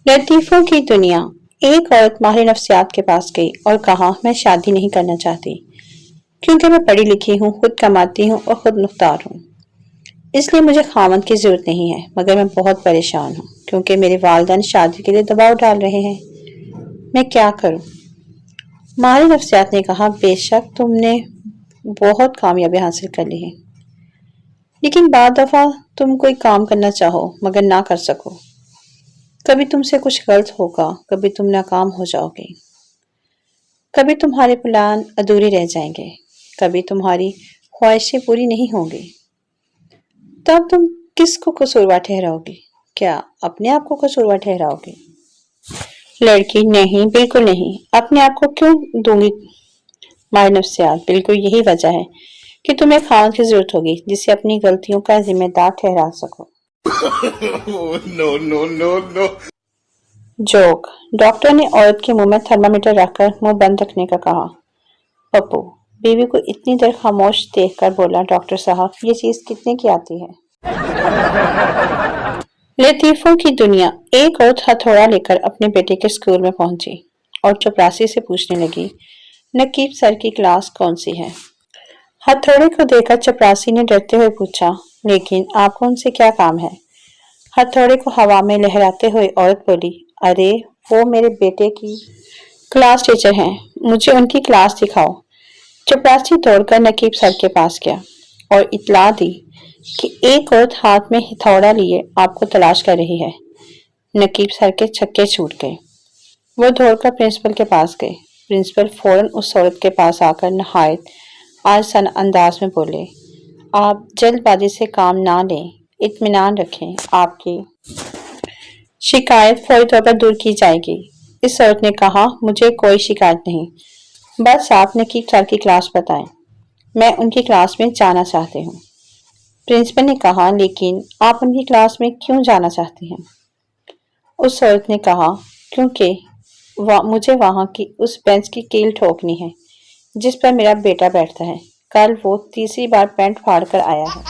लतीफ़ों की दुनिया। एक औरत माहिर नफ्सियात के पास गई और कहा, मैं शादी नहीं करना चाहती क्योंकि मैं पढ़ी लिखी हूँ, खुद कमाती हूँ और खुद मुख्तार हूँ। इसलिए मुझे खामद की जरूरत नहीं है, मगर मैं बहुत परेशान हूँ क्योंकि मेरे वालिदैन शादी के लिए दबाव डाल रहे हैं। मैं क्या करूँ? माहिर नफ्सियात ने कहा, बेशक तुमने बहुत कामयाबी हासिल कर ली है, लेकिन बाद दफा तुम कोई काम करना चाहो मगर ना कर सको। कभी तुमसे कुछ गलत होगा, कभी तुम नाकाम हो जाओगे, कभी तुम्हारे प्लान अधूरे रह जाएंगे, कभी तुम्हारी ख्वाहिशें पूरी नहीं होंगी। तब तुम किसको कसूरवार ठहराओगी? क्या अपने आप को कसूरवार ठहराओगी? लड़की, नहीं, बिल्कुल नहीं। अपने आप को क्यों दूंगी? माहिर नफ्सियात, बिल्कुल यही वजह है कि तुम्हें खामद की जरूरत होगी जिसे अपनी गलतियों का जिम्मेदार ठहरा सको। no, no, no, no. Joke. Doctor ने औरत के मुंह में थर्मामीटर रखकर मुंह बंद रखने का कहा। पप्पू बीवी को इतनी देर खामोश देखकर बोला, डॉक्टर साहब, ये चीज कितने की आती है? लतीफों की दुनिया। एक औरत हथौड़ा लेकर अपने बेटे के स्कूल में पहुंची और चपरासी से पूछने लगी, नकीब सर की क्लास कौन सी है? हथौड़े को देखकर चपरासी ने डरते हुए पूछा, लेकिन आपको उनसे क्या काम है? हथौड़े को हवा में लहराते हुए औरत बोली, अरे वो मेरे बेटे की क्लास टीचर हैं, मुझे उनकी क्लास दिखाओ। चपरासी दौड़कर नकीब सर के पास गया और इत्तला दी कि एक औरत हाथ में हथौड़ा लिए आपको तलाश कर रही है। नकीब सर के छक्के छूट गए। वो दौड़कर प्रिंसिपल के पास गए। प्रिंसिपल फौरन उस औरत के पास आकर नहायत आसान अंदाज में बोले, आप जल्दबाजी से काम ना लें, इत्मीनान रखें, आपकी शिकायत फौरी तौर पर दूर की जाएगी। इस औरत ने कहा, मुझे कोई शिकायत नहीं, बस आप नकीब सर की क्लास बताएं, मैं उनकी क्लास में जाना चाहती हूँ। प्रिंसिपल ने कहा, लेकिन आप उनकी क्लास में क्यों जाना चाहती हैं? उस औरत ने कहा, क्योंकि मुझे वहां की उस बेंच की कील ठोकनी है जिस पर मेरा बेटा बैठता है। कल वो तीसरी बार पैंट फाड़ कर आया है।